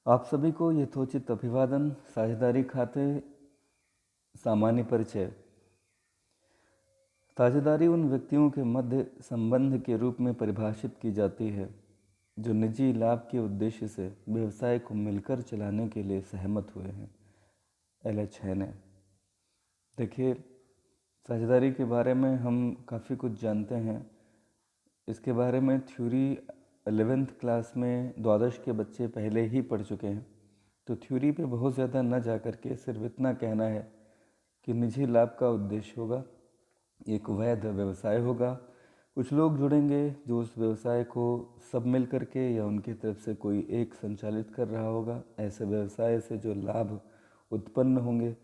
आप सभी को यथोचित अभिवादन। साझेदारी खाते सामान्य परिचय। साझेदारी उन व्यक्तियों के मध्य संबंध के रूप में परिभाषित की जाती है जो निजी लाभ के उद्देश्य से व्यवसाय को मिलकर चलाने के लिए सहमत हुए हैं। एल.एच. हेने। देखिए, साझेदारी के बारे में हम काफ़ी कुछ जानते हैं। इसके बारे में थ्योरी 11th क्लास में द्वादश के बच्चे पहले ही पढ़ चुके हैं, तो थ्योरी पे बहुत ज़्यादा न जा कर के सिर्फ इतना कहना है कि निजी लाभ का उद्देश्य होगा, एक वैध व्यवसाय होगा, कुछ लोग जुड़ेंगे जो उस व्यवसाय को सब मिल करके या उनकी तरफ से कोई एक संचालित कर रहा होगा। ऐसे व्यवसाय से जो लाभ उत्पन्न होंगे,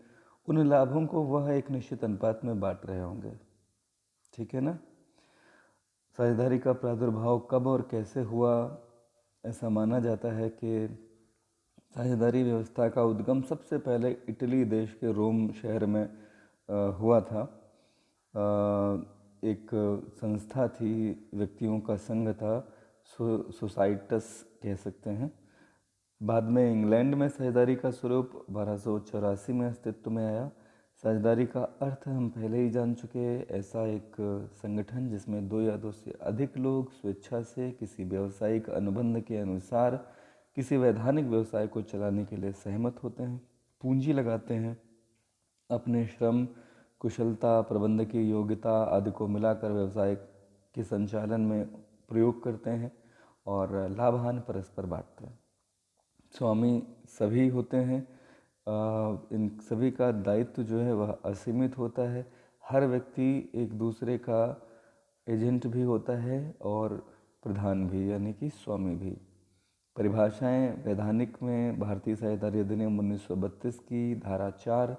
उन लाभों को वह एक निश्चित अनुपात में बांट रहे होंगे। ठीक है ना। साझेदारी का प्रादुर्भाव कब और कैसे हुआ? ऐसा माना जाता है कि साझेदारी व्यवस्था का उद्गम सबसे पहले इटली देश के रोम शहर में हुआ था। एक संस्था थी, व्यक्तियों का संघ था, सोसाइटस कह सकते हैं। बाद में इंग्लैंड में साझेदारी का स्वरूप 1284 में अस्तित्व में आया। साझेदारी का अर्थ हम पहले ही जान चुके। ऐसा एक संगठन जिसमें दो या दो से अधिक लोग स्वेच्छा से किसी व्यावसायिक अनुबंध के अनुसार किसी वैधानिक व्यवसाय को चलाने के लिए सहमत होते हैं, पूंजी लगाते हैं, अपने श्रम, कुशलता, प्रबंधकीय योग्यता आदि को मिलाकर व्यवसाय के संचालन में प्रयोग करते हैं और लाभान परस्पर बांटते हैं। स्वामी सभी होते हैं। इन सभी का दायित्व जो है वह असीमित होता है। हर व्यक्ति एक दूसरे का एजेंट भी होता है और प्रधान भी, यानी कि स्वामी भी। परिभाषाएं वैधानिक में भारतीय साझेदारी अधिनियम 1932 की धारा 4,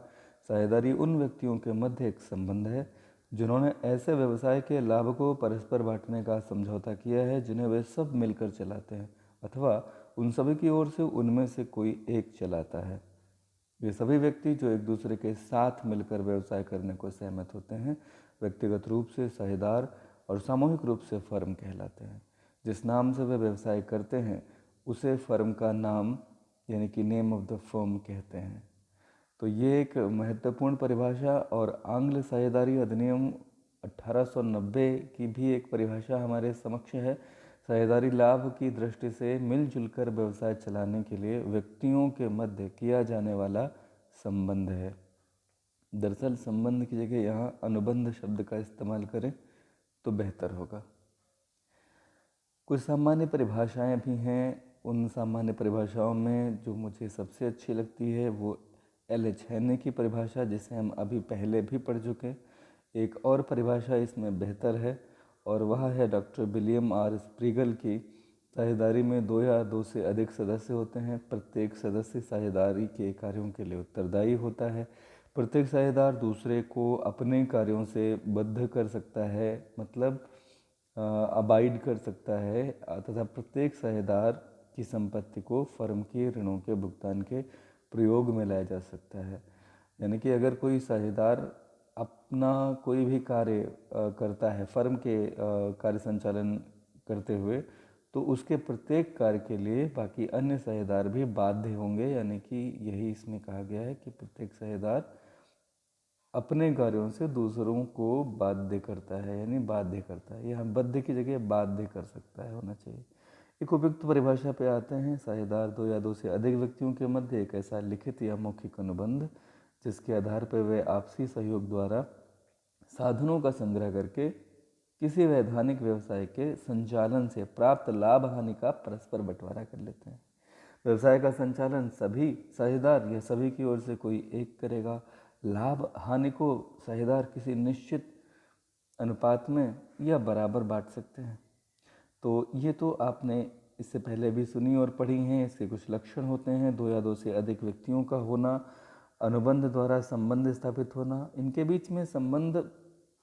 साझेदारी उन व्यक्तियों के मध्य एक संबंध है जिन्होंने ऐसे व्यवसाय के लाभ को परस्पर बांटने का समझौता किया है जिन्हें वे सब मिलकर चलाते हैं, अथवा उन सभी की ओर से उनमें से कोई एक चलाता है। वे सभी व्यक्ति जो एक दूसरे के साथ मिलकर व्यवसाय करने को सहमत होते हैं, व्यक्तिगत रूप से साझेदार और सामूहिक रूप से फर्म कहलाते हैं। जिस नाम से वे व्यवसाय करते हैं उसे फर्म का नाम, यानी कि नेम ऑफ द फर्म कहते हैं। तो ये एक महत्वपूर्ण परिभाषा। और आंग्ल साझेदारी अधिनियम 1890 की भी एक परिभाषा हमारे समक्ष है। साझेदारी लाभ की दृष्टि से मिलजुल कर व्यवसाय चलाने के लिए व्यक्तियों के मध्य किया जाने वाला संबंध है। दरअसल संबंध की जगह यहाँ अनुबंध शब्द का इस्तेमाल करें तो बेहतर होगा। कुछ सामान्य परिभाषाएं भी हैं। उन सामान्य परिभाषाओं में जो मुझे सबसे अच्छी लगती है वो एल.एच. हेने की परिभाषा, जिसे हम अभी पहले भी पढ़ चुके। एक और परिभाषा इसमें बेहतर है और वह है डॉक्टर विलियम आर स्प्रीगल की। साझेदारी में दो या दो से अधिक सदस्य होते हैं। प्रत्येक सदस्य साझेदारी के कार्यों के लिए उत्तरदायी होता है। प्रत्येक साझेदार दूसरे को अपने कार्यों से बद्ध कर सकता है, मतलब अबाइड कर सकता है, तथा प्रत्येक साझेदार की संपत्ति को फर्म के ऋणों के भुगतान के प्रयोग में लाया जा सकता है। यानी कि अगर कोई साझेदार अपना कोई भी कार्य करता है फर्म के कार्य संचालन करते हुए, तो उसके प्रत्येक कार्य के लिए बाकी अन्य साझेदार भी बाध्य होंगे। यानी कि यही इसमें कहा गया है कि प्रत्येक साझेदार अपने कार्यों से दूसरों को बाध्य करता है, यानी बाध्य करता है। यहाँ बद्ध की जगह बाध्य कर सकता है होना चाहिए। एक उपयुक्त परिभाषा पे आते हैं। साझेदार दो या दो से अधिक व्यक्तियों के मध्य एक ऐसा लिखित या मौखिक अनुबंध जिसके आधार पर वे आपसी सहयोग द्वारा साधनों का संग्रह करके किसी वैधानिक व्यवसाय के संचालन से प्राप्त लाभ हानि का परस्पर बंटवारा कर लेते हैं। व्यवसाय का संचालन सभी साझेदार या सभी की ओर से कोई एक करेगा। लाभ हानि को साझेदार किसी निश्चित अनुपात में या बराबर बांट सकते हैं। तो ये तो आपने इससे पहले भी सुनी और पढ़ी हैं। इसके कुछ लक्षण होते हैं। दो या दो से अधिक व्यक्तियों का होना, अनुबंध द्वारा संबंध स्थापित होना। इनके बीच में संबंध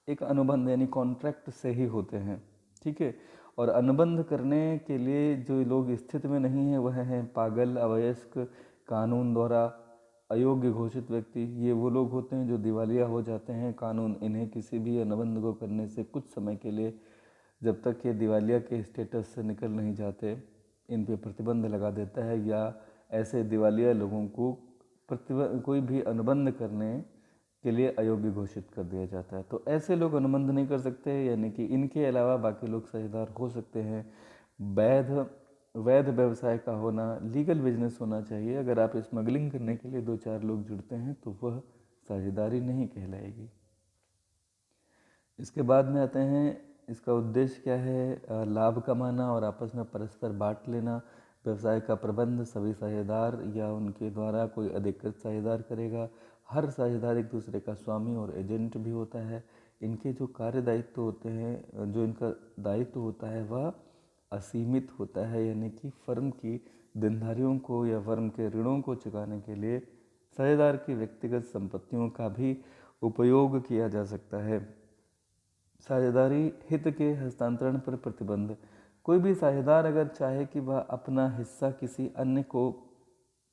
एक अनुबंध यानी कॉन्ट्रैक्ट से ही होते हैं, ठीक है। और अनुबंध करने के लिए जो लोग स्थिति में नहीं हैं वह हैं पागल, अवयस्क, कानून द्वारा अयोग्य घोषित व्यक्ति। ये वो लोग होते हैं जो दिवालिया हो जाते हैं। कानून इन्हें किसी भी अनुबंध को करने से कुछ समय के लिए, जब तक ये दिवालिया के स्टेटस से निकल नहीं जाते, इन पे प्रतिबंध लगा देता है या ऐसे दिवालिया लोगों को कोई भी अनुबंध करने के लिए अयोग्य घोषित कर दिया जाता है। तो ऐसे लोग अनुबंध नहीं कर सकते, यानी कि इनके अलावा बाकी लोग साझेदार हो सकते हैं। वैध वैध व्यवसाय का होना, लीगल बिजनेस होना चाहिए। अगर आप स्मगलिंग करने के लिए 2-4 लोग जुड़ते हैं तो वह साझेदारी नहीं कहलाएगी। इसके बाद में आते हैं, इसका उद्देश्य क्या है? लाभ कमाना और आपस में परस्पर बांट लेना। व्यवसाय का प्रबंध सभी साझेदार या उनके द्वारा कोई अधिकृत साझेदार करेगा। हर साझेदार एक दूसरे का स्वामी और एजेंट भी होता है। इनके जो कार्य दायित्व होते हैं, जो इनका दायित्व होता है वह असीमित होता है, यानी कि फर्म की देनदारियों को या फर्म के ऋणों को चुकाने के लिए साझेदार की व्यक्तिगत संपत्तियों का भी उपयोग किया जा सकता है। साझेदारी हित के हस्तांतरण पर प्रतिबंध। कोई भी साझेदार अगर चाहे कि वह अपना हिस्सा किसी अन्य को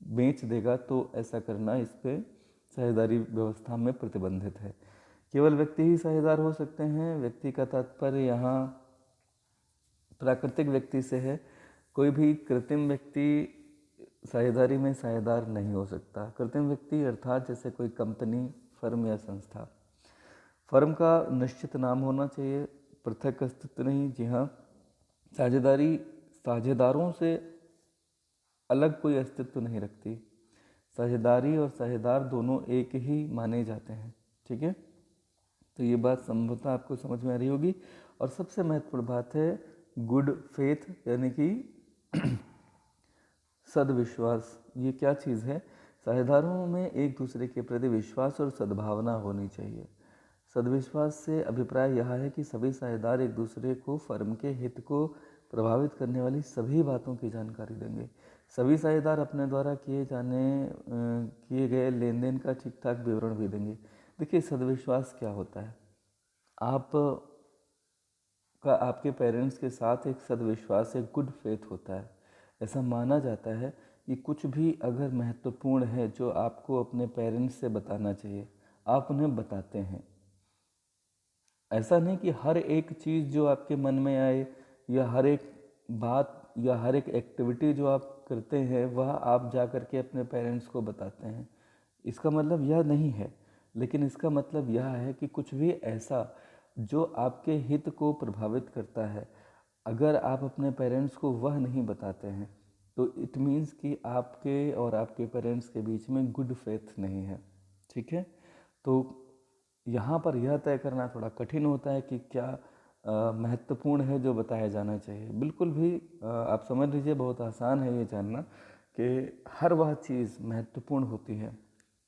बेच देगा तो ऐसा करना इस पे साझेदारी व्यवस्था में प्रतिबंधित है। केवल व्यक्ति ही साझेदार हो सकते हैं। व्यक्ति का तात्पर्य यहाँ प्राकृतिक व्यक्ति से है। कोई भी कृत्रिम व्यक्ति साझेदारी में साझेदार नहीं हो सकता। कृत्रिम व्यक्ति अर्थात जैसे कोई कंपनी, फर्म या संस्था। फर्म का निश्चित नाम होना चाहिए, पृथक अस्तित्व नहीं। जी हाँ, साझेदारी साझेदारों से अलग कोई अस्तित्व नहीं रखती। साझेदारी और साझेदार दोनों एक ही माने जाते हैं। ठीक है, तो ये बात संभवतः आपको समझ में आ रही होगी। और सबसे महत्वपूर्ण बात है गुड फेथ, यानी कि सद्विश्वास। ये क्या चीज़ है? साझेदारों में एक दूसरे के प्रति विश्वास और सद्भावना होनी चाहिए। सद्विश्वास से अभिप्राय यह है कि सभी साझेदार एक दूसरे को फर्म के हित को प्रभावित करने वाली सभी बातों की जानकारी देंगे। सभी साझेदार अपने द्वारा किए गए लेन देन का ठीक ठाक विवरण भी देंगे। देखिए, सद्विश्वास क्या होता है? आपके पेरेंट्स के साथ एक सद्विश्वास, एक गुड फेथ होता है। ऐसा माना जाता है कि कुछ भी अगर महत्वपूर्ण है जो आपको अपने पेरेंट्स से बताना चाहिए, आप उन्हें बताते हैं। ऐसा नहीं कि हर एक चीज़ जो आपके मन में आए या हर एक बात या हर एक एक्टिविटी जो आप करते हैं वह आप जा कर के अपने पेरेंट्स को बताते हैं। इसका मतलब यह नहीं है, लेकिन इसका मतलब यह है कि कुछ भी ऐसा जो आपके हित को प्रभावित करता है, अगर आप अपने पेरेंट्स को वह नहीं बताते हैं तो इट मीन्स कि आपके और आपके पेरेंट्स के बीच में गुड फेथ नहीं है। ठीक है, तो यहाँ पर यह तय करना थोड़ा कठिन होता है कि क्या महत्वपूर्ण है जो बताया जाना चाहिए। बिल्कुल भी आप समझ लीजिए, बहुत आसान है ये जानना कि हर वह चीज़ महत्वपूर्ण होती है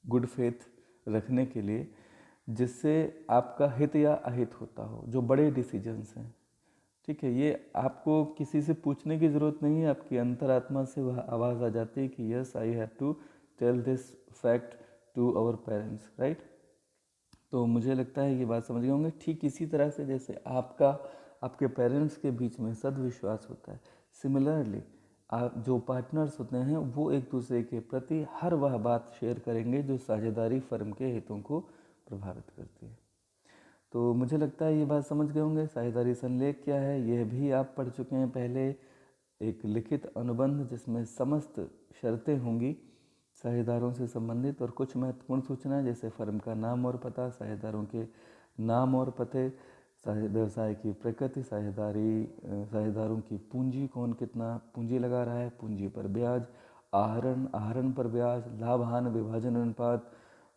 गुड फेथ रखने के लिए जिससे आपका हित या अहित होता हो, जो बड़े डिसीजंस हैं। ठीक है, ये आपको किसी से पूछने की ज़रूरत नहीं है, आपकी अंतरात्मा से वह आवाज़ आ जाती है कि yes I have to tell this fact to our parents, right. तो मुझे लगता है ये बात समझ गए होंगे। ठीक इसी तरह से जैसे आपके पेरेंट्स के बीच में सद्विश्वास होता है, सिमिलरली आप जो पार्टनर्स होते हैं वो एक दूसरे के प्रति हर वह बात शेयर करेंगे जो साझेदारी फर्म के हितों को प्रभावित करती है। तो मुझे लगता है ये बात समझ गए होंगे। साझेदारी संलेख क्या है यह भी आप पढ़ चुके हैं पहले। एक लिखित अनुबंध जिसमें समस्त शर्तें होंगी साझेदारों से संबंधित और कुछ महत्वपूर्ण सूचनाएं जैसे फर्म का नाम और पता, साझेदारों के नाम और पते, व्यवसाय की प्रकृति, साझेदारों की पूंजी, कौन कितना पूंजी लगा रहा है, पूंजी पर ब्याज, आहरण पर ब्याज, लाभ हानि विभाजन अनुपात,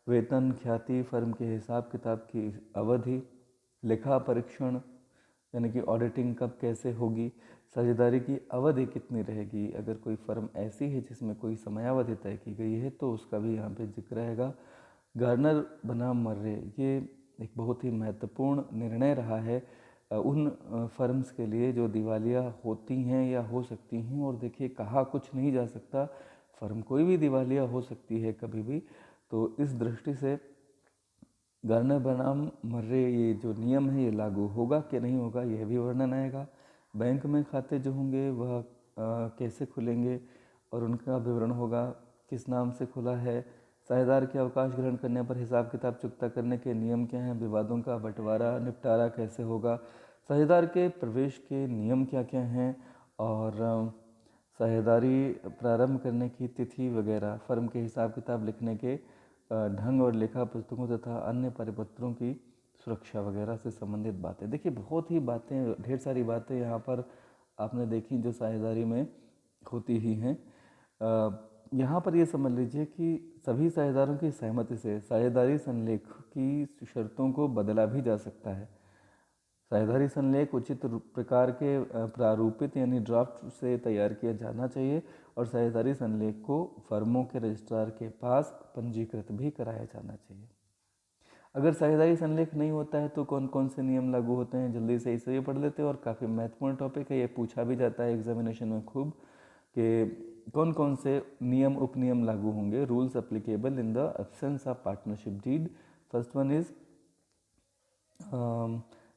वेतन, ख्याति, फर्म के हिसाब किताब की अवधि, लेखा परीक्षण यानी कि ऑडिटिंग कब कैसे होगी, साझेदारी की अवधि कितनी रहेगी। अगर कोई फर्म ऐसी है जिसमें कोई समयावधि तय की गई है तो उसका भी यहाँ पे जिक्र रहेगा। गार्नर बनाम मर्रे, ये एक बहुत ही महत्वपूर्ण निर्णय रहा है उन फर्म्स के लिए जो दिवालिया होती हैं या हो सकती हैं। और देखिए, कहा कुछ नहीं जा सकता, फर्म कोई भी दिवालिया हो सकती है कभी भी। तो इस दृष्टि से गार्नर बनाम मर्रे ये जो नियम है ये लागू होगा कि नहीं होगा यह भी वर्णन आएगा। बैंक में खाते जो होंगे वह कैसे खुलेंगे और उनका विवरण होगा, किस नाम से खुला है, साझेदार के अवकाश ग्रहण करने पर हिसाब किताब चुकता करने के नियम क्या हैं, विवादों का बंटवारा निपटारा कैसे होगा, साझेदार के प्रवेश के नियम क्या क्या हैं और साझेदारी प्रारंभ करने की तिथि वगैरह, फर्म के हिसाब किताब लिखने के ढंग और लेखा पुस्तकों तथा अन्य परिपत्रों की सुरक्षा वगैरह से संबंधित बातें। देखिए बहुत ही बातें, ढेर सारी बातें यहाँ पर आपने देखी जो साझेदारी में होती ही हैं। यहाँ पर ये समझ लीजिए कि सभी साझेदारों की सहमति से साझेदारी संलेख की शर्तों को बदला भी जा सकता है। साझेदारी संलेख उचित प्रकार के प्रारूपित यानी ड्राफ्ट से तैयार किया जाना चाहिए और साझेदारी संलेख को फर्मों के रजिस्ट्रार के पास पंजीकृत भी कराया जाना चाहिए। अगर साझेदारी संलेख नहीं होता है तो कौन कौन से नियम लागू होते हैं, जल्दी से इसे भी पढ़ लेते हैं। और काफ़ी महत्वपूर्ण टॉपिक है, ये पूछा भी जाता है एग्जामिनेशन में खूब कि कौन कौन से नियम उपनियम लागू होंगे। Rules applicable in the absence of partnership deed. First one is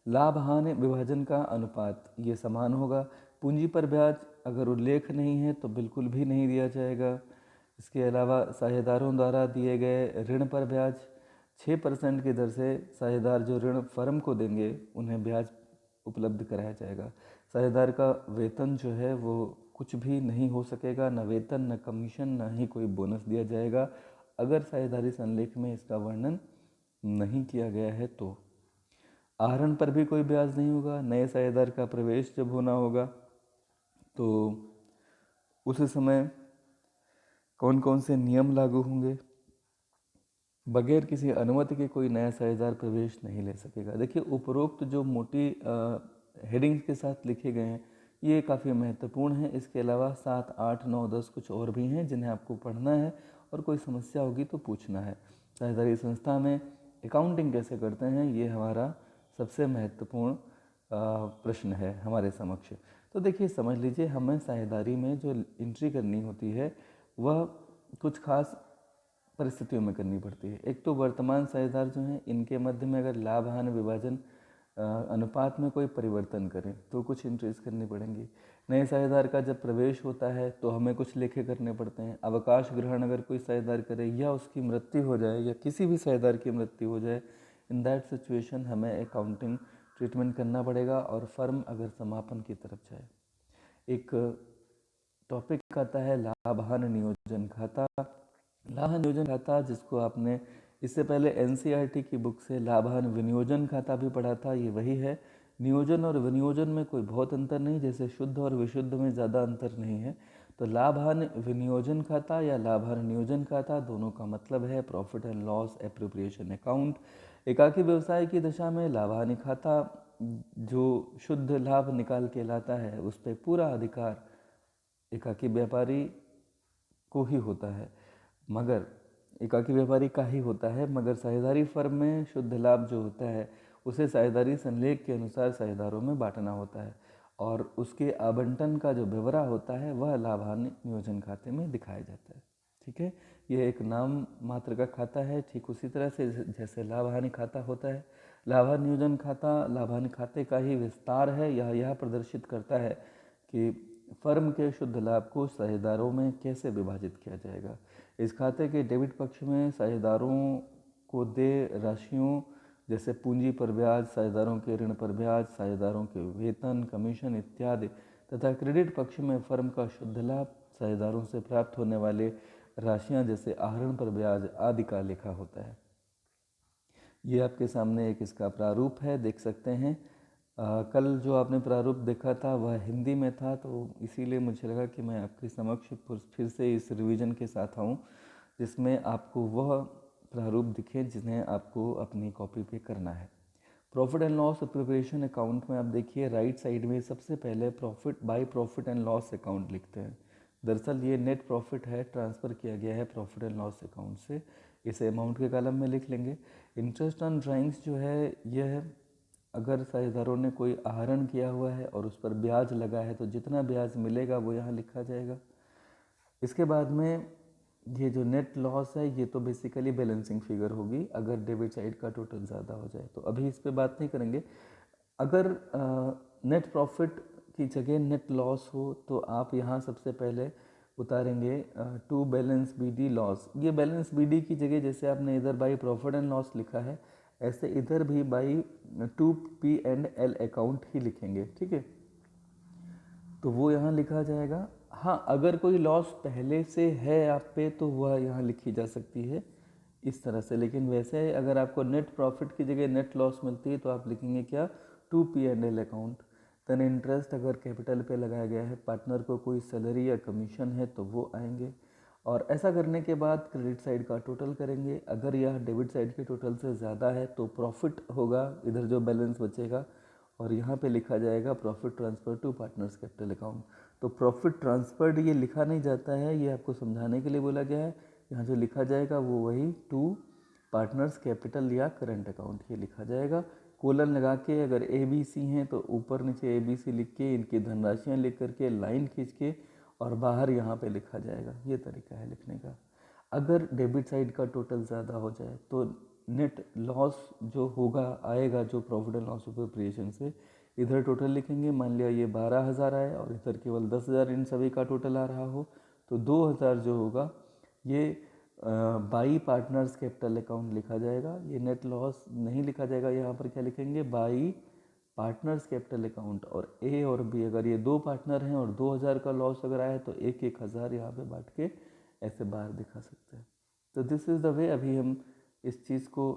लाभ हानि विभाजन का अनुपात, ये समान होगा। पूंजी पर ब्याज अगर उल्लेख नहीं है तो बिल्कुल भी नहीं दिया जाएगा। इसके अलावा साझेदारों द्वारा दिए गए ऋण पर ब्याज 6% की दर से साझेदार जो ऋण फर्म को देंगे उन्हें ब्याज उपलब्ध कराया जाएगा। साझेदार का वेतन जो है वो कुछ भी नहीं हो सकेगा, न वेतन, न कमीशन, न ही कोई बोनस दिया जाएगा अगर साझेदारी संलेख में इसका वर्णन नहीं किया गया है तो। आहरण पर भी कोई ब्याज नहीं होगा। नए साझेदार का प्रवेश जब होना होगा तो उस समय कौन कौन से नियम लागू होंगे। बगैर किसी अनुमति के कोई नया साझेदार प्रवेश नहीं ले सकेगा। देखिए उपरोक्त जो मोटी हेडिंग्स के साथ लिखे गए हैं ये काफ़ी महत्वपूर्ण है। इसके अलावा 7, 8, 9, 10 कुछ और भी हैं जिन्हें आपको पढ़ना है और कोई समस्या होगी तो पूछना है। साझेदारी संस्था में अकाउंटिंग कैसे करते हैं ये हमारा सबसे महत्वपूर्ण प्रश्न है हमारे समक्ष। तो देखिए समझ लीजिए हमें साझेदारी में जो एंट्री करनी होती है वह कुछ खास परिस्थितियों में करनी पड़ती है। एक तो वर्तमान साझेदार जो हैं इनके मध्य में अगर लाभ हानि विभाजन अनुपात में कोई परिवर्तन करें तो कुछ एंट्रीज करनी पड़ेंगी। नए साझेदार का जब प्रवेश होता है तो हमें कुछ लेखे करने पड़ते हैं। अवकाश ग्रहण अगर कोई साझेदार करे या उसकी मृत्यु हो जाए या किसी भी साझेदार की मृत्यु हो जाए, इन दैट सिचुएशन हमें अकाउंटिंग ट्रीटमेंट करना पड़ेगा और फर्म अगर समापन की तरफ जाए। एक टॉपिक आता है लाभ हानि नियोजन खाता। लाभ हानि नियोजन खाता जिसको आपने इससे पहले एनसीईआरटी की बुक से लाभ हानि विनियोजन खाता भी पढ़ा था, ये वही है। नियोजन और विनियोजन में कोई बहुत अंतर नहीं, जैसे शुद्ध और विशुद्ध में ज़्यादा अंतर नहीं है। तो लाभ हानि विनियोजन खाता या लाभ हानि नियोजन खाता दोनों का मतलब है profit and loss appropriation account. एकाकी व्यवसाय की दशा में लाभ हानि खाता जो शुद्ध लाभ निकाल के लाता है उस पर पूरा अधिकार एकाकी व्यापारी को ही होता है, मगर एकाकी व्यापारी का ही होता है, मगर साझेदारी फर्म में शुद्ध लाभ जो होता है उसे साझेदारी संलेख के अनुसार साझेदारों में बांटना होता है और उसके आवंटन का जो ब्यौरा होता है वह लाभ हानि नियोजन खाते में दिखाया जाता है। ठीक है, यह एक नाम मात्र का खाता है। ठीक उसी तरह से जैसे लाभ हानि खाता होता है, लाभ हानि नियोजन खाता लाभ हानि खाते का ही विस्तार है। यह प्रदर्शित करता है कि फर्म के शुद्ध लाभ को साझेदारों में कैसे विभाजित किया जाएगा। इस खाते के डेबिट पक्ष में साझेदारों को देय राशियों जैसे पूंजी पर ब्याज, साझेदारों के ऋण पर ब्याज, साझेदारों के वेतन, कमीशन इत्यादि तथा क्रेडिट पक्ष में फर्म का शुद्ध लाभ, साझेदारों से प्राप्त होने वाले राशियां जैसे आहरण पर ब्याज आदि का लेखा होता है। ये आपके सामने एक इसका प्रारूप है, देख सकते हैं। कल जो आपने प्रारूप देखा था वह हिंदी में था तो इसीलिए मुझे लगा कि मैं आपके समक्ष फिर से इस रिवीजन के साथ आऊँ जिसमें आपको वह प्रारूप दिखे जिन्हें आपको अपनी कॉपी पे करना है। Profit and loss preparation account में आप देखिए राइट साइड में सबसे पहले प्रॉफिट एंड लॉस अकाउंट लिखते हैं। दरअसल ये नेट प्रॉफिट है, ट्रांसफ़र किया गया है प्रॉफिट एंड लॉस अकाउंट से, इसे अमाउंट के कॉलम में लिख लेंगे। इंटरेस्ट ऑन ड्राइंग्स जो है यह अगर साझेदारों ने कोई आहरण किया हुआ है और उस पर ब्याज लगा है तो जितना ब्याज मिलेगा वो यहाँ लिखा जाएगा। इसके बाद में ये जो नेट लॉस है ये तो बेसिकली बैलेंसिंग फिगर होगी अगर डेबिट साइड का टोटल ज़्यादा हो जाए, तो अभी इस पे बात नहीं करेंगे। अगर नेट प्रॉफिट की जगह नेट लॉस हो तो आप यहाँ सबसे पहले उतारेंगे टू बैलेंस बीडी लॉस। ये बैलेंस बीडी की जगह जैसे आपने इधर बाई प्रॉफिट एंड लॉस लिखा है ऐसे इधर भी बाई 2P&L अकाउंट ही लिखेंगे। ठीक है, तो वो यहाँ लिखा जाएगा हाँ, अगर कोई लॉस पहले से है आप पे तो वह यहाँ लिखी जा सकती है इस तरह से, लेकिन वैसे अगर आपको नेट प्रॉफिट की जगह नेट लॉस मिलती है तो आप लिखेंगे क्या, to P&L account. Then interest अगर कैपिटल पे लगाया गया है, पार्टनर को कोई सैलरी या कमीशन है तो वो आएंगे। और ऐसा करने के बाद क्रेडिट साइड का टोटल करेंगे, अगर यह डेबिट साइड के टोटल से ज़्यादा है तो प्रॉफिट होगा, इधर जो बैलेंस बचेगा, और यहाँ पे लिखा जाएगा profit transfer to partners capital account. तो प्रॉफिट ट्रांसफर्ड ये लिखा नहीं जाता है, ये आपको समझाने के लिए बोला गया है। यहाँ जो लिखा जाएगा वो वही टू पार्टनर्स कैपिटल या करंट अकाउंट ये लिखा जाएगा। कोलन लगा के अगर ABC हैं तो ऊपर नीचे ABC लिख के इनकी धनराशियाँ लिख करके लाइन खींच के और बाहर यहाँ पे लिखा जाएगा। ये तरीका है लिखने का। अगर डेबिट साइड का टोटल ज़्यादा हो जाए तो नेट लॉस जो होगा आएगा, जो प्रॉफिट एंड लॉस अप्रोप्रिएशन से, इधर टोटल लिखेंगे। मान लिया ये 12,000 आए और इधर केवल 10,000 इन सभी का टोटल आ रहा हो, तो 2,000 जो होगा ये बाई पार्टनर्स कैपिटल अकाउंट लिखा जाएगा। ये नेट लॉस नहीं लिखा जाएगा, यहाँ पर क्या लिखेंगे, बाई पार्टनर्स कैपिटल अकाउंट। और A और B अगर ये दो पार्टनर हैं और 2,000 का लॉस अगर आया तो 1,000 यहाँ पे बांट के ऐसे बाहर दिखा सकते हैं। तो दिस इज़ द वे। अभी हम इस चीज़ को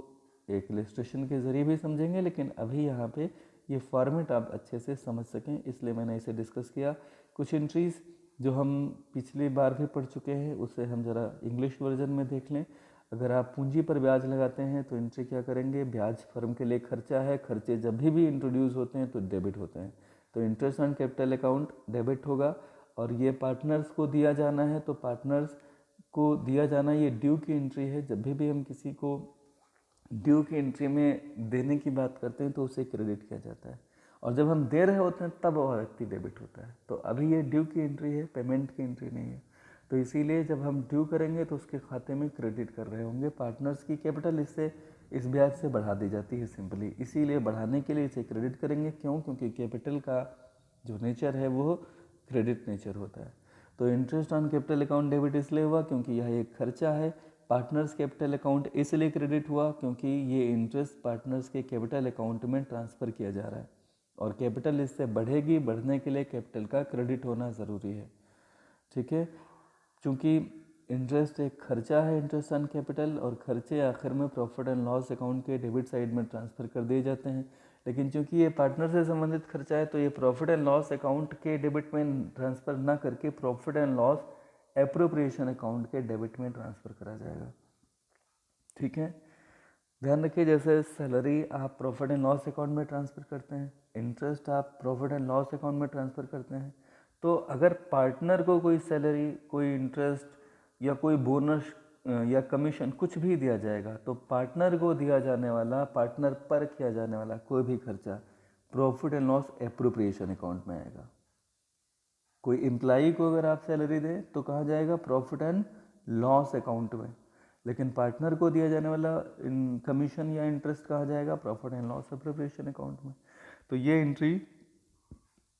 एक इलस्ट्रेशन के ज़रिए भी समझेंगे, लेकिन अभी यहाँ पे ये फॉर्मेट आप अच्छे से समझ सकें इसलिए मैंने इसे डिस्कस किया। कुछ एंट्रीज़ जो हम पिछली बार भी पढ़ चुके हैं उसे हम ज़रा इंग्लिश वर्जन में देख लें। अगर आप पूंजी पर ब्याज लगाते हैं तो एंट्री क्या करेंगे, ब्याज फर्म के लिए खर्चा है, खर्चे जब भी इंट्रोड्यूस होते हैं तो डेबिट होते हैं, तो interest on capital account debit होगा। और ये पार्टनर्स को दिया जाना है तो पार्टनर्स को दिया जाना ये ड्यू की एंट्री है। जब भी हम किसी को ड्यू की एंट्री में देने की बात करते हैं तो उसे क्रेडिट किया जाता है, और जब हम दे रहे होते हैं तब वह व्यक्ति डेबिट होता है। तो अभी ये ड्यू की एंट्री है, पेमेंट की एंट्री नहीं है, तो इसीलिए जब हम ड्यू करेंगे तो उसके खाते में क्रेडिट कर रहे होंगे। पार्टनर्स की कैपिटल इससे इस ब्याज से बढ़ा दी जाती है सिंपली, इसीलिए बढ़ाने के लिए इसे क्रेडिट करेंगे। क्यों? क्योंकि कैपिटल का जो नेचर है वो क्रेडिट नेचर होता है। तो interest on capital account debit इसलिए हुआ क्योंकि यह एक खर्चा है। पार्टनर्स कैपिटल अकाउंट इसलिए क्रेडिट हुआ क्योंकि ये इंटरेस्ट पार्टनर्स के कैपिटल अकाउंट में ट्रांसफ़र किया जा रहा है, और कैपिटल इससे बढ़ेगी, बढ़ने के लिए कैपिटल का क्रेडिट होना ज़रूरी है। ठीक है, चूँकि इंटरेस्ट एक खर्चा है, इंटरेस्ट ऑन कैपिटल, और खर्चे आखिर में प्रॉफिट एंड लॉस अकाउंट के डेबिट साइड में ट्रांसफ़र कर दिए जाते हैं। लेकिन चूँकि ये पार्टनर से संबंधित खर्चा है तो ये प्रॉफिट एंड लॉस अकाउंट के डेबिट में ट्रांसफ़र ना करके profit and loss appropriation account के डेबिट में ट्रांसफ़र करा जाएगा। ठीक है, ध्यान रखिए, जैसे सैलरी आप प्रॉफिट एंड लॉस अकाउंट में ट्रांसफ़र करते हैं, इंटरेस्ट आप प्रॉफिट एंड लॉस अकाउंट में ट्रांसफ़र करते हैं। तो अगर पार्टनर को कोई सैलरी, कोई इंटरेस्ट या कोई बोनस या कमीशन कुछ भी दिया जाएगा तो पार्टनर को दिया जाने वाला, पार्टनर पर किया जाने वाला कोई भी खर्चा profit and loss appropriation account में आएगा। कोई एम्प्लाई को अगर आप सैलरी दें तो कहा जाएगा प्रॉफिट एंड लॉस अकाउंट में, लेकिन पार्टनर को दिया जाने वाला कमीशन या इंटरेस्ट कहा जाएगा profit and loss appropriation account में। तो ये एंट्री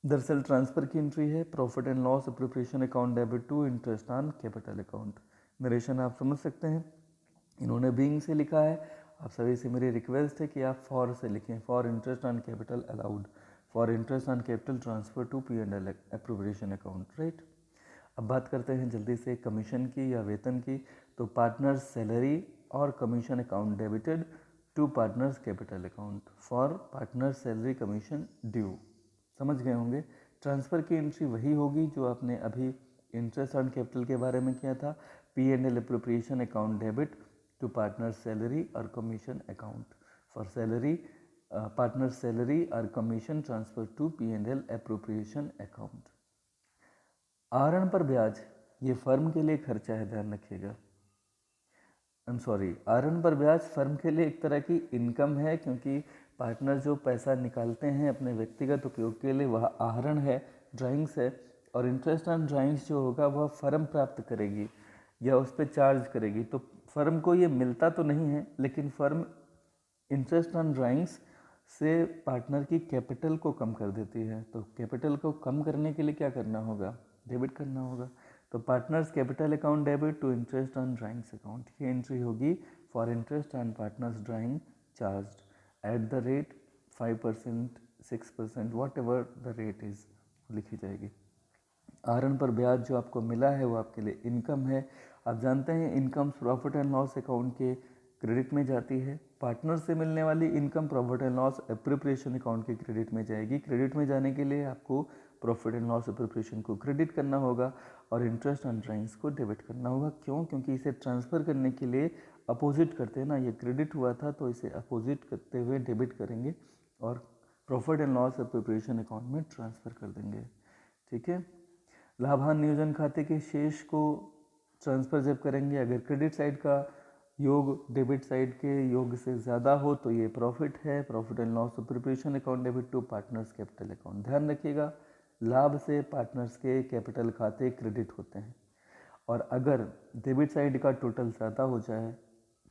दरअसल ट्रांसफ़र की एंट्री है, profit and loss appropriation account debit to interest on capital account. Narration आप समझ सकते हैं, इन्होंने बीइंग से लिखा है। आप सभी से मेरी रिक्वेस्ट है कि आप फॉर से लिखें, for interest on capital allowed, for interest on capital transfer to P&L appropriation account, right. अब बात करते हैं जल्दी से कमीशन की या वेतन की। तो पार्टनर्स सैलरी और commission account debited to partners capital account, for partners salary commission due. समझ गए होंगे, ट्रांसफ़र की एंट्री वही होगी जो आपने अभी इंटरेस्ट ऑन कैपिटल के बारे में किया था, P&L appropriation account debit to partner salary और commission account, for salary partner salary और commission transfer to P&L appropriation account. आहरण पर ब्याज ये फर्म के लिए खर्चा है, ध्यान रखिएगा। आहरण पर ब्याज फर्म के लिए एक तरह की इनकम है, क्योंकि पार्टनर जो पैसा निकालते हैं अपने व्यक्तिगत उपयोग के लिए वह आहरण है, ड्राइंग्स है, और इंटरेस्ट ऑन ड्राइंग्स जो होगा वह फर्म प्राप्त करेगी या उस पर चार्ज करेगी। तो फर्म को ये मिलता तो नहीं है, लेकिन फर्म इंटरेस्ट ऑन ड्राइंग्स से पार्टनर की कैपिटल को कम कर देती है। तो कैपिटल को कम करने के लिए क्या करना होगा, डेबिट करना होगा। तो partners capital account debit to interest on drawings account, ये एंट्री होगी for interest on partners drawing charge at the rate 5%, 6%, whatever the rate is लिखी जाएगी। आहरण पर ब्याज जो आपको मिला है वो आपके लिए इनकम है। आप जानते हैं income profit and loss account के क्रेडिट में जाती है। पार्टनर से मिलने वाली income profit and loss appropriation account के क्रेडिट में जाएगी। क्रेडिट में जाने के लिए आपको प्रॉफिट एंड लॉस एप्रोप्रिएशन को क्रेडिट करना होगा और इंटरेस्ट ऑन ड्राइंग्स को डेबिट करना होगा। क्यों? क्योंकि इसे ट्रांसफ़र करने के लिए अपोजिट करते हैं ना, ये क्रेडिट हुआ था तो इसे अपोजिट करते हुए डेबिट करेंगे और profit and loss appropriation account में ट्रांसफ़र कर देंगे। ठीक है। लाभांश नियोजन खाते के शेष को ट्रांसफ़र जब करेंगे, अगर क्रेडिट साइड का योग डेबिट साइड के योग से ज़्यादा हो तो ये प्रॉफिट है। Profit and loss preparation account debit to partners capital account. ध्यान रखिएगा, लाभ से पार्टनर्स के कैपिटल खाते क्रेडिट होते हैं और अगर डेबिट साइड का टोटल ज़्यादा हो जाए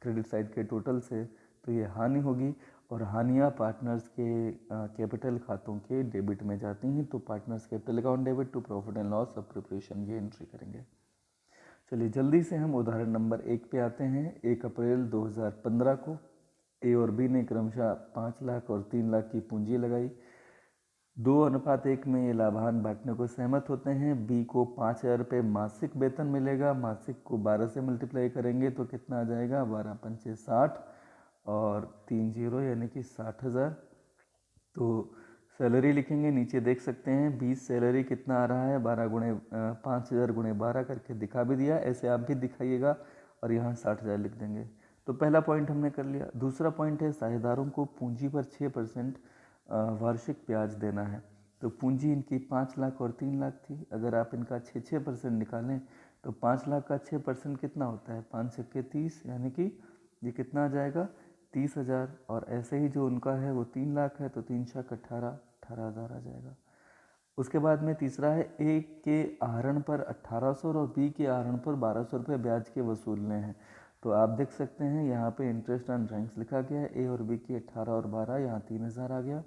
क्रेडिट साइड के टोटल से तो ये हानि होगी और हानियाँ पार्टनर्स के कैपिटल खातों के डेबिट में जाती हैं। तो partners capital account debit to profit and loss preparation ये एंट्री करेंगे। चलिए जल्दी से हम उदाहरण नंबर 1 पे आते हैं। 1 अप्रैल 2015 को ए और बी ने क्रमशः 5 लाख और 3 लाख की पूंजी लगाई। 2:1 में ये लाभांश बांटने को सहमत होते हैं। बी को 5,000 रुपये मासिक वेतन मिलेगा। मासिक को 12 से मल्टीप्लाई करेंगे तो कितना आ जाएगा? 12 पंचे 60 और 3 जीरो यानी कि 60,000। तो सैलरी लिखेंगे, नीचे देख सकते हैं 20 सैलरी कितना आ रहा है, 12 गुणे 5,000 गुणे 12 करके दिखा भी दिया, ऐसे आप भी दिखाइएगा और यहाँ 60,000 लिख देंगे। तो पहला पॉइंट हमने कर लिया। दूसरा पॉइंट है साझेदारों को पूंजी पर 6% वार्षिक ब्याज देना है। तो पूंजी इनकी 5 लाख और 3 लाख थी। अगर आप इनका 6% निकालें तो 5 लाख का 6% कितना होता है? 5 छक्के 30 यानी कि ये कितना आ जाएगा? 30,000। और ऐसे ही जो उनका है वो 3 लाख है तो 3 छक 18,000 आ जाएगा। उसके बाद में तीसरा है ए के आहरण पर 1,800 और बी के आहरण पर 1,200 रुपये ब्याज के वसूलने हैं। तो आप देख सकते हैं यहाँ पे इंटरेस्ट ऑन ड्राइंग्स लिखा गया है। ए और बी की 18 और 12, यहाँ 3,000 आ गया।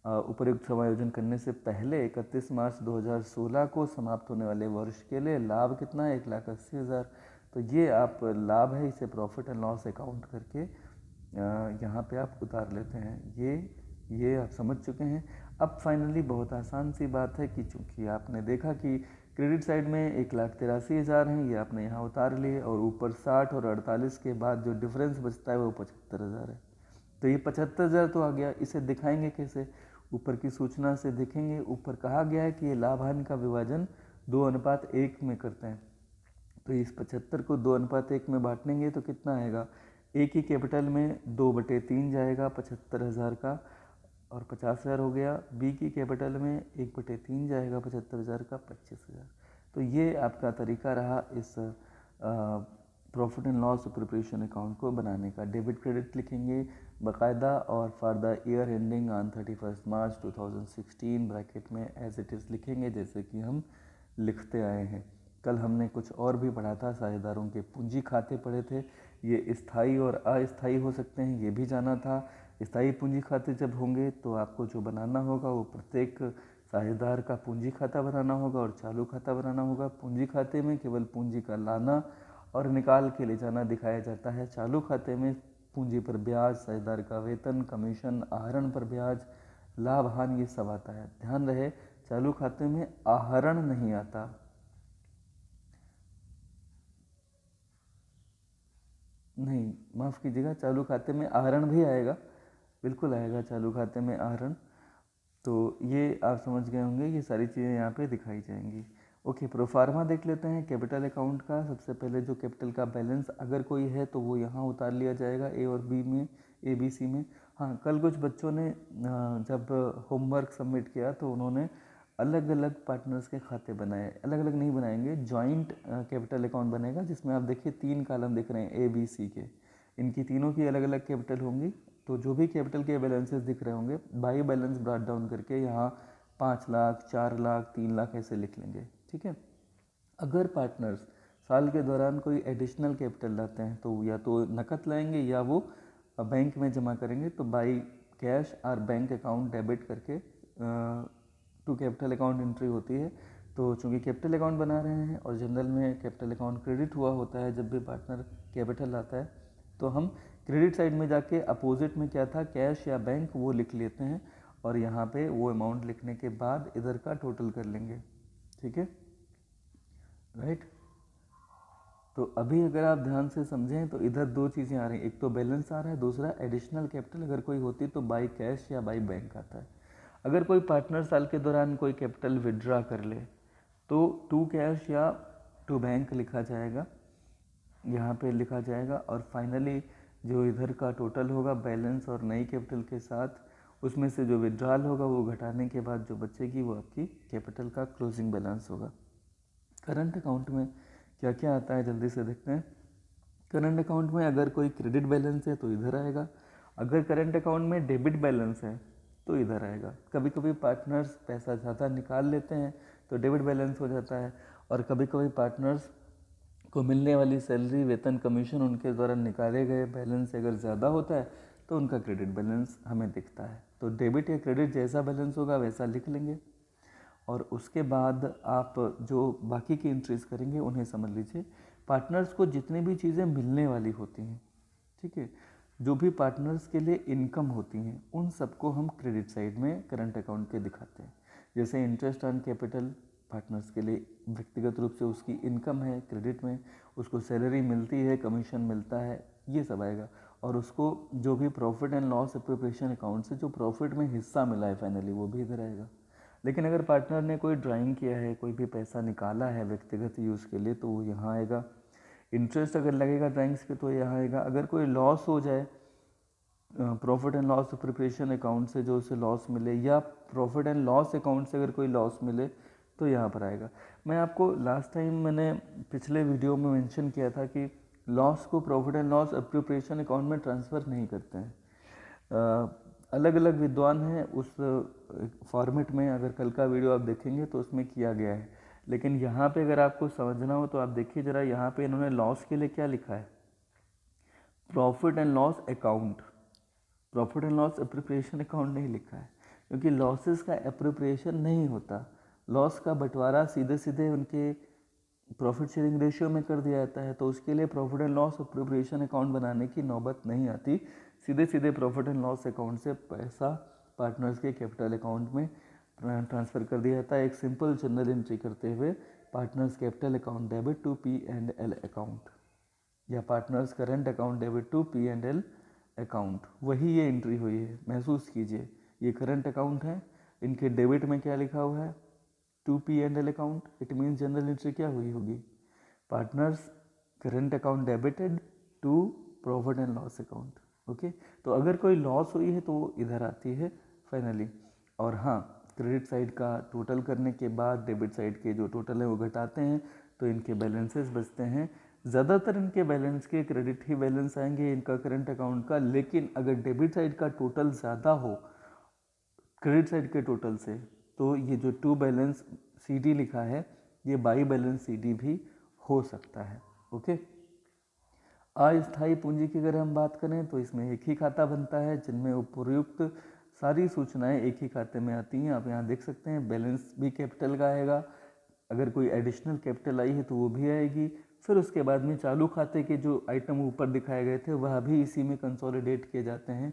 उपयुक्त समायोजन करने से पहले 31 मार्च 2016 को समाप्त होने वाले वर्ष के लिए लाभ कितना है? 1,80,000। तो ये आप लाभ है, इसे प्रॉफिट एंड लॉस अकाउंट करके यहाँ पे आप उतार लेते हैं। ये आप समझ चुके हैं। अब फाइनली बहुत आसान सी बात है कि चूँकि आपने देखा कि क्रेडिट साइड में 1,83,000 हैं, ये आपने यहाँ उतार लिए और ऊपर 60 और 48 के बाद जो डिफरेंस बचता है वो 75,000 है। तो ये 75,000 तो आ गया। इसे दिखाएंगे कैसे? ऊपर की सूचना से देखेंगे। ऊपर कहा गया है कि ये लाभ हानि का विभाजन 2:1 में करते हैं। तो इस 75 को 2:1 में बांटेंगे तो कितना आएगा? ए की कैपिटल में 2/3 जाएगा 75,000 का और 50,000 हो गया। बी की कैपिटल में 1/3 जाएगा 75,000 का 25,000। तो ये आपका तरीका रहा इस profit and loss preparation account को बनाने का। डेबिट क्रेडिट लिखेंगे बाकायदा और for the year ending on 31 March 2016 bracket में एज इट इज़ लिखेंगे जैसे कि हम लिखते आए हैं। कल हमने कुछ और भी पढ़ा था, साझेदारों के पूंजी खाते पढ़े थे। ये स्थायी और अस्थायी हो सकते हैं, ये भी जाना था। स्थायी पूंजी खाते जब होंगे तो आपको जो बनाना होगा वो प्रत्येक साझेदार का पूंजी खाता बनाना होगा और चालू खाता बनाना होगा। पूंजी खाते में केवल पूंजी का लाना और निकाल के ले जाना दिखाया जाता है। चालू खाते में पूंजी पर ब्याज, साझेदार का वेतन, कमीशन, आहरण पर ब्याज, लाभ हानि ये सब आता है। ध्यान रहे चालू खाते में आहरण नहीं आता। नहीं, माफ़ कीजिएगा, चालू खाते में आहरण भी आएगा, बिल्कुल आएगा चालू खाते में आहरण। तो ये आप समझ गए होंगे, ये सारी चीज़ें यहाँ पे दिखाई जाएंगी। ओके, प्रोफार्मा देख लेते हैं कैपिटल अकाउंट का। सबसे पहले जो कैपिटल का बैलेंस अगर कोई है तो वो यहाँ उतार लिया जाएगा ए और बी में, ए बी सी में। हाँ, कल कुछ बच्चों ने जब होमवर्क सबमिट किया तो उन्होंने अलग अलग पार्टनर्स के खाते बनाए। अलग अलग नहीं बनाएंगे, जॉइंट कैपिटल अकाउंट बनेगा जिसमें आप देखिए 3 कॉलम दिख रहे हैं ए बी सी के। इनकी तीनों की अलग अलग कैपिटल होंगी। तो जो भी कैपिटल के बैलेंसेस दिख रहे होंगे बाई बैलेंस ब्रॉट डाउन करके यहाँ 5 लाख, 4 लाख, 3 लाख ऐसे लिख लेंगे। ठीक है। अगर पार्टनर्स साल के दौरान कोई एडिशनल कैपिटल लाते हैं तो या तो नकद लाएंगे या वो बैंक में जमा करेंगे। तो बाई कैश और बैंक अकाउंट डेबिट करके टू कैपिटल अकाउंट एंट्री होती है। तो चूँकि कैपिटल अकाउंट बना रहे हैं और जनरल में कैपिटल अकाउंट क्रेडिट हुआ होता है जब भी पार्टनर कैपिटल लाता है, तो हम क्रेडिट साइड में जाके अपोजिट में क्या था, कैश या बैंक, वो लिख लेते हैं और यहाँ पे वो अमाउंट लिखने के बाद इधर का टोटल कर लेंगे। ठीक है, राइट। तो अभी अगर आप ध्यान से समझें तो इधर दो चीज़ें आ रही हैं, एक तो बैलेंस आ रहा है, दूसरा एडिशनल कैपिटल अगर कोई होती तो बाई कैश या बाई बैंक आता है। अगर कोई पार्टनर साल के दौरान कोई कैपिटल विड्रा कर ले तो टू कैश या टू बैंक लिखा जाएगा, यहाँ पे लिखा जाएगा। और फाइनली जो इधर का टोटल होगा बैलेंस और नई कैपिटल के साथ, उसमें से जो विड्रॉल होगा वो घटाने के बाद जो बचेगी वो आपकी कैपिटल का क्लोजिंग बैलेंस होगा। करंट अकाउंट में क्या क्या आता है जल्दी से देखते हैं। करंट अकाउंट में अगर कोई क्रेडिट बैलेंस है तो इधर आएगा, अगर करंट अकाउंट में डेबिट बैलेंस है तो इधर आएगा। कभी कभी पार्टनर्स पैसा ज़्यादा निकाल लेते हैं तो डेबिट बैलेंस हो जाता है, और कभी कभी पार्टनर्स को मिलने वाली सैलरी, वेतन, कमीशन, उनके द्वारा निकाले गए बैलेंस अगर ज़्यादा होता है तो उनका क्रेडिट बैलेंस हमें दिखता है। तो डेबिट या क्रेडिट जैसा बैलेंस होगा वैसा लिख लेंगे, और उसके बाद आप जो बाकी की एंट्रीज करेंगे उन्हें समझ लीजिए। पार्टनर्स को जितनी भी चीज़ें मिलने वाली होती हैं, ठीक है, जो भी पार्टनर्स के लिए इनकम होती हैं उन सबको हम क्रेडिट साइड में करंट अकाउंट के दिखाते हैं। जैसे इंटरेस्ट ऑन कैपिटल पार्टनर्स के लिए व्यक्तिगत रूप से उसकी इनकम है क्रेडिट में, उसको सैलरी मिलती है, कमीशन मिलता है, ये सब आएगा। और उसको जो भी profit and loss appropriation account से जो प्रॉफिट में हिस्सा मिला है फाइनली वो भी इधर आएगा। लेकिन अगर पार्टनर ने कोई ड्राइंग किया है, कोई भी पैसा निकाला है व्यक्तिगत यूज़ के लिए तो वो यहाँ आएगा। इंटरेस्ट अगर लगेगा ड्राइंग्स पे तो यहाँ आएगा। अगर कोई लॉस हो जाए profit and loss preparation account से, जो उसे लॉस मिले, या प्रॉफिट एंड लॉस अकाउंट से अगर कोई लॉस मिले तो यहाँ पर आएगा। मैं आपको लास्ट टाइम मैंने पिछले वीडियो में मेंशन किया था कि लॉस को profit and loss appropriation account में ट्रांसफ़र नहीं करते हैं। अलग अलग विद्वान हैं उस फॉर्मेट में, अगर कल का वीडियो आप देखेंगे तो उसमें किया गया है। लेकिन यहाँ पे अगर आपको समझना हो तो आप देखिए ज़रा, यहाँ पे इन्होंने लॉस के लिए क्या लिखा है, profit and loss account, profit and loss appropriation account नहीं लिखा है, क्योंकि लॉसेस का एप्रोप्रिएशन नहीं होता। लॉस का बंटवारा सीधे सीधे उनके प्रॉफिट शेयरिंग रेशियो में कर दिया जाता है, तो उसके लिए profit and loss appropriation account बनाने की नौबत नहीं आती। सीधे सीधे प्रॉफिट एंड लॉस अकाउंट से पैसा पार्टनर्स के कैपिटल अकाउंट में ट्रांसफ़र कर दिया जाता है। एक सिंपल जनरल एंट्री करते हुए partners capital account debit to P&L account, या partners current account debit to P&L account, वही ये एंट्री हुई है। महसूस कीजिए, ये करंट अकाउंट है, इनके डेबिट में क्या लिखा हुआ है, to P&L account. It means general entry क्या हुई होगी, partners current account debited to profit and loss account. Okay, तो अगर कोई लॉस हुई है तो वो इधर आती है फाइनली। और हाँ, क्रेडिट साइड का टोटल करने के बाद डेबिट साइड के जो टोटल है वो घटाते हैं तो इनके बैलेंसेस बचते हैं। ज़्यादातर इनके बैलेंस के क्रेडिट ही बैलेंस आएंगे इनका करंट अकाउंट का। लेकिन अगर डेबिट साइड का टोटल ज़्यादा हो क्रेडिट साइड के टोटल से, तो ये जो टू बैलेंस CD लिखा है ये बाई बैलेंस CD भी हो सकता है। ओके, अस्थायी पूंजी की अगर हम बात करें तो इसमें एक ही खाता बनता है जिनमें उपयुक्त सारी सूचनाएं एक ही खाते में आती हैं। आप यहाँ देख सकते हैं, बैलेंस भी कैपिटल का आएगा, अगर कोई एडिशनल कैपिटल आई है तो वो भी आएगी। फिर उसके बाद में चालू खाते के जो आइटम ऊपर दिखाए गए थे वह भी इसी में कंसोलिडेट किए जाते हैं।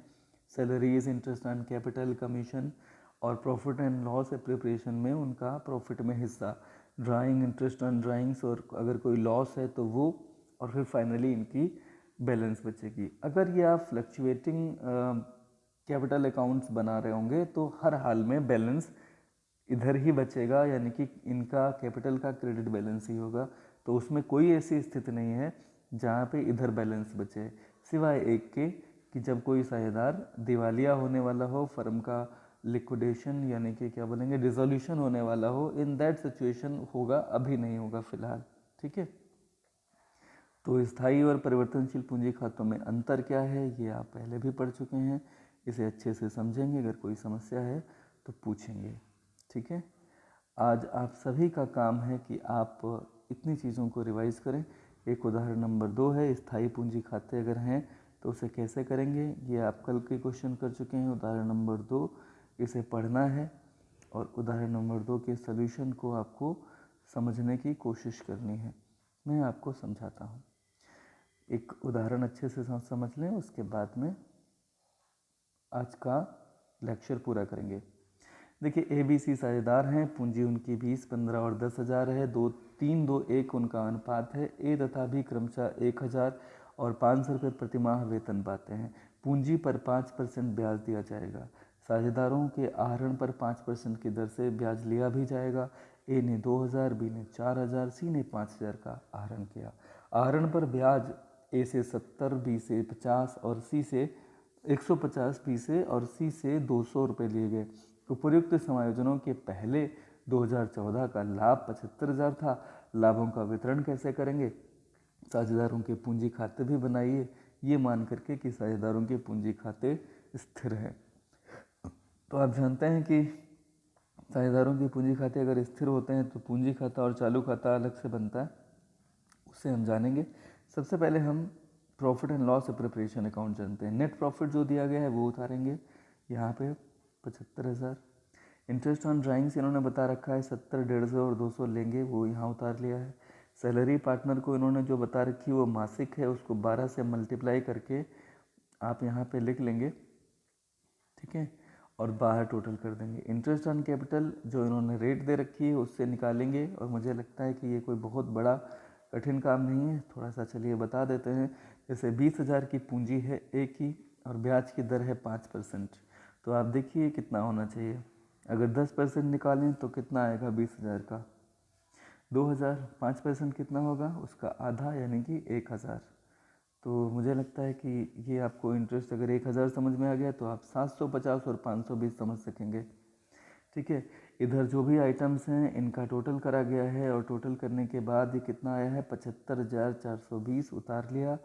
Salaries, interest on capital, commission, और प्रॉफिट एंड लॉस एप्रोप्रिएशन में उनका प्रॉफिट में हिस्सा, ड्राइंग, इंटरेस्ट ऑन ड्राइंग्स, और अगर कोई लॉस है तो वो, और फिर फाइनली इनकी बैलेंस बचेगी। अगर ये आप फ्लक्चुएटिंग कैपिटल अकाउंट्स बना रहे होंगे तो हर हाल में बैलेंस इधर ही बचेगा, यानी कि इनका कैपिटल का क्रेडिट बैलेंस ही होगा। तो उसमें कोई ऐसी स्थिति नहीं है जहाँ पे इधर बैलेंस बचे, सिवाय एक के कि जब कोई साझेदार दिवालिया होने वाला हो, फर्म का लिक्विडेशन यानी कि क्या बोलेंगे डिसोल्यूशन होने वाला हो, इन दैट सिचुएशन होगा, अभी नहीं होगा फिलहाल। ठीक है, तो स्थायी और परिवर्तनशील पूंजी खातों में अंतर क्या है ये आप पहले भी पढ़ चुके हैं, इसे अच्छे से समझेंगे, अगर कोई समस्या है तो पूछेंगे। ठीक है, आज आप सभी का काम है कि आप इतनी चीज़ों को रिवाइज करें। एक उदाहरण नंबर 2 है, स्थायी पूंजी खाते अगर हैं तो उसे कैसे करेंगे, ये आप कल के क्वेश्चन कर चुके हैं। उदाहरण नंबर 2 इसे पढ़ना है और उदाहरण नंबर 2 के सॉल्यूशन को आपको समझने की कोशिश करनी है। मैं आपको समझाता हूँ, एक उदाहरण अच्छे से समझ लें, उसके बाद में आज का लेक्चर पूरा करेंगे। देखिए ABC साझेदार हैं, पूंजी उनकी 20, 15 और 10,000 है, 2, 3, 2, 1 उनका अनुपात है। ए तथा बी क्रमशः 1,000 और 500 रुपये प्रति माह वेतन पाते हैं। पूंजी पर 5% ब्याज दिया जाएगा। साझेदारों के आहरण पर 5% की दर से ब्याज लिया भी जाएगा। ए ने 2,000, बी ने 4,000, सी ने 5,000 का आहरण किया। आहरण पर ब्याज ए से 70, बी से 50 और सी से 150, बी से और सी से 200 रुपये लिए गए। उपर्युक्त समायोजनों के पहले 2014 का लाभ 75,000 था। लाभों का वितरण कैसे करेंगे? साझेदारों के पूंजी खाते भी बनाइए, ये मान करके कि साझेदारों के पूंजी खाते स्थिर हैं। तो आप जानते हैं कि साझेदारों के पूंजी खाते अगर स्थिर होते हैं तो पूंजी खाता और चालू खाता अलग से बनता है, उससे हम जानेंगे। सबसे पहले हम profit and loss preparation account जानते हैं। नेट प्रॉफिट जो दिया गया है वो उतारेंगे, यहाँ पे 75,000। इंटरेस्ट ऑन ड्राइंग्स इन्होंने बता रखा है 70, 150 और 200 लेंगे, वो यहाँ उतार लिया है। सैलरी पार्टनर को इन्होंने जो बता रखी है वो मासिक है, उसको 12 से मल्टीप्लाई करके आप यहाँ पे लिख लेंगे, ठीक है, और बाहर टोटल कर देंगे। इंटरेस्ट ऑन कैपिटल जो इन्होंने रेट दे रखी है उससे निकालेंगे, और मुझे लगता है कि ये कोई बहुत बड़ा कठिन काम नहीं है, थोड़ा सा चलिए बता देते हैं। जैसे 20,000 की पूंजी है ए की और ब्याज की दर है 5%, तो आप देखिए कितना होना चाहिए। अगर 10% निकालें तो कितना आएगा 20,000 का? 2,000। 5% कितना होगा? उसका आधा यानी कि 1,000। तो मुझे लगता है कि ये आपको इंटरेस्ट अगर 1,000 समझ में आ गया तो आप 750 और 520 समझ सकेंगे, ठीक है। इधर जो भी आइटम्स हैं इनका टोटल करा गया है, और टोटल करने के बाद ये कितना आया है? 75,420 उतार लिया।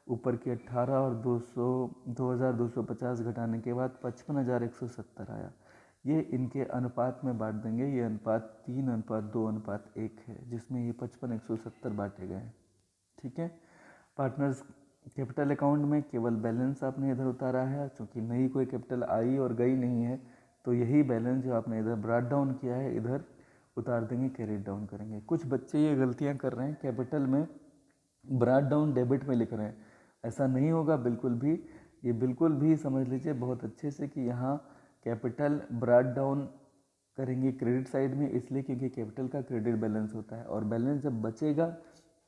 ऊपर के 18 और 2,250 घटाने के बाद 55,170 आया। ये इनके अनुपात में बांट देंगे। ये अनुपात 3:2:1 है, जिसमें ये 55,170 बांटे गए हैं, ठीक है। पार्टनर्स कैपिटल अकाउंट में केवल बैलेंस आपने इधर उतारा है, क्योंकि नई कोई कैपिटल आई और गई नहीं है, तो यही बैलेंस जो आपने इधर ब्रॉट डाउन किया है इधर उतार देंगे, कैरी डाउन करेंगे। कुछ बच्चे ये गलतियां कर रहे हैं, कैपिटल में ब्रॉट डाउन डेबिट में लिख रहे हैं, ऐसा नहीं होगा बिल्कुल भी। ये बिल्कुल भी समझ लीजिए बहुत अच्छे से कि यहाँ कैपिटल ब्रॉट डाउन करेंगे क्रेडिट साइड में, इसलिए क्योंकि कैपिटल का क्रेडिट बैलेंस होता है, और बैलेंस जब बचेगा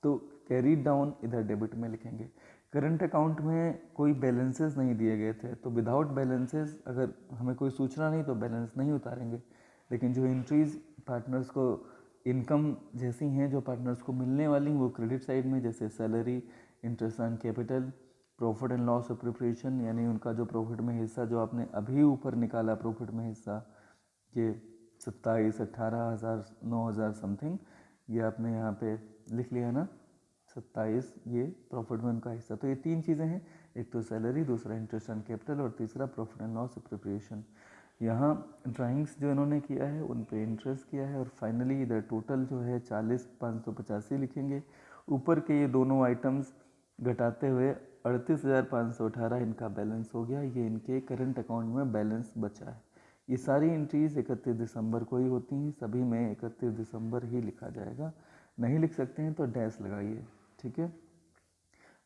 तो कैरी डाउन इधर डेबिट में लिखेंगे। करंट अकाउंट में कोई बैलेंसेस नहीं दिए गए थे, तो विदाउट बैलेंसेस अगर हमें कोई सूचना नहीं तो बैलेंस नहीं उतारेंगे। लेकिन जो एंट्रीज पार्टनर्स को इनकम जैसी हैं जो पार्टनर्स को मिलने वाली वो क्रेडिट साइड में, जैसे salary, interest on capital, profit and loss of preparation, यानी उनका जो प्रॉफिट में हिस्सा जो आपने अभी ऊपर निकाला प्रॉफिट में हिस्सा, ये 27, 18,000, 9,000 समथिंग, ये आपने यहाँ पे लिख लिया ना 27, ये प्रॉफिट में उनका हिस्सा। तो ये तीन चीज़ें हैं, एक तो सैलरी, दूसरा इंटरेस्ट ऑन कैपिटल और तीसरा प्रॉफिट एंड लॉस प्रिपरेशन। यहाँ ड्राइंग्स जो इन्होंने किया है उन पे इंटरेस्ट किया है, और फाइनली इधर टोटल जो है 40,585 लिखेंगे। ऊपर के ये दोनों आइटम्स घटाते हुए 38,518 इनका बैलेंस हो गया। ये इनके करंट अकाउंट में बैलेंस बचा है। ये सारी एंट्रीज 31 दिसंबर को ही होती हैं, सभी में 31 दिसंबर ही लिखा जाएगा। नहीं लिख सकते हैं तो डैश लगाइए, ठीक है।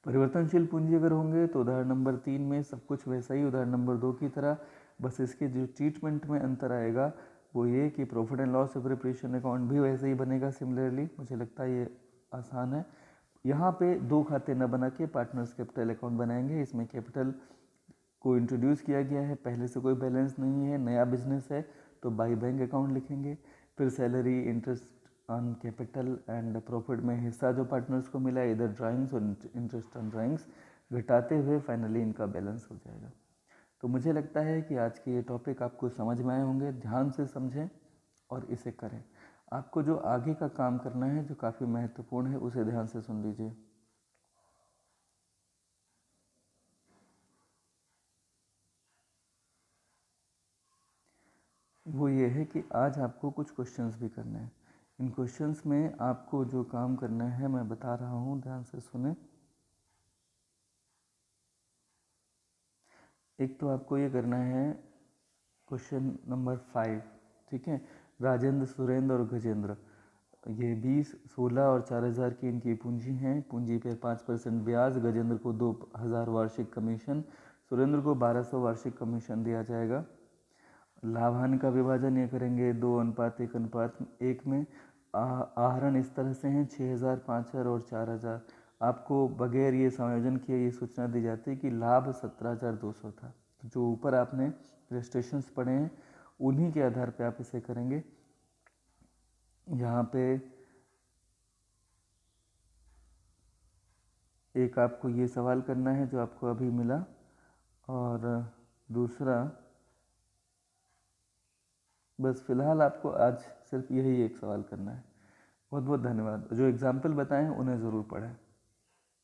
परिवर्तनशील पूंजी अगर होंगे तो उदाहरण नंबर 3 में सब कुछ वैसा ही उदाहरण नंबर 2 की तरह, बस इसके जो ट्रीटमेंट में अंतर आएगा वो ये कि profit and loss preparation account भी वैसे ही बनेगा सिमिलरली। मुझे लगता है ये आसान है। यहाँ पे दो खाते न बना के पार्टनर्स कैपिटल अकाउंट बनाएंगे। इसमें कैपिटल को इंट्रोड्यूस किया गया है, पहले से कोई बैलेंस नहीं है, नया बिजनेस है, तो बाई बैंक अकाउंट लिखेंगे। फिर salary, interest on capital and profit में हिस्सा जो पार्टनर्स को मिला है, इधर ड्राइंग्स और इंटरेस्ट ऑन ड्राइंग्स घटाते हुए फाइनली इनका बैलेंस हो जाएगा। तो मुझे लगता है कि आज के ये टॉपिक आपको समझ में आए होंगे। ध्यान से समझें और इसे करें। आपको जो आगे का काम करना है जो काफ़ी महत्वपूर्ण है उसे ध्यान से सुन लीजिए। वो ये है कि आज आपको कुछ क्वेश्चंस भी करने हैं। इन क्वेश्चंस में आपको जो काम करना है मैं बता रहा हूँ, ध्यान से सुने। एक तो आपको ये करना है क्वेश्चन नंबर 5, ठीक है। राजेंद्र, सुरेंद्र और गजेंद्र, ये 20, 16 और 4,000 की इनकी पूंजी हैं। पूंजी पे 5% ब्याज। गजेंद्र को 2,000 वार्षिक कमीशन, सुरेंद्र को 1,200 वार्षिक कमीशन दिया जाएगा। लाभ हानि का विभाजन ये करेंगे 2:1:1 में। आहरण इस तरह से हैं 6,000, 5,000 और 4,000। आपको बगैर ये समायोजन किए ये सूचना दी जाती है कि लाभ 17,200 था। तो जो ऊपर आपने रजिस्ट्रेशंस पढ़े हैं उन्हीं के आधार पे आप इसे करेंगे। यहाँ पे एक आपको ये सवाल करना है जो आपको अभी मिला, और दूसरा बस फिलहाल आपको आज सिर्फ यही एक सवाल करना है। बहुत बहुत धन्यवाद। जो एग्जाम्पल बताएं उन्हें ज़रूर पढ़ें।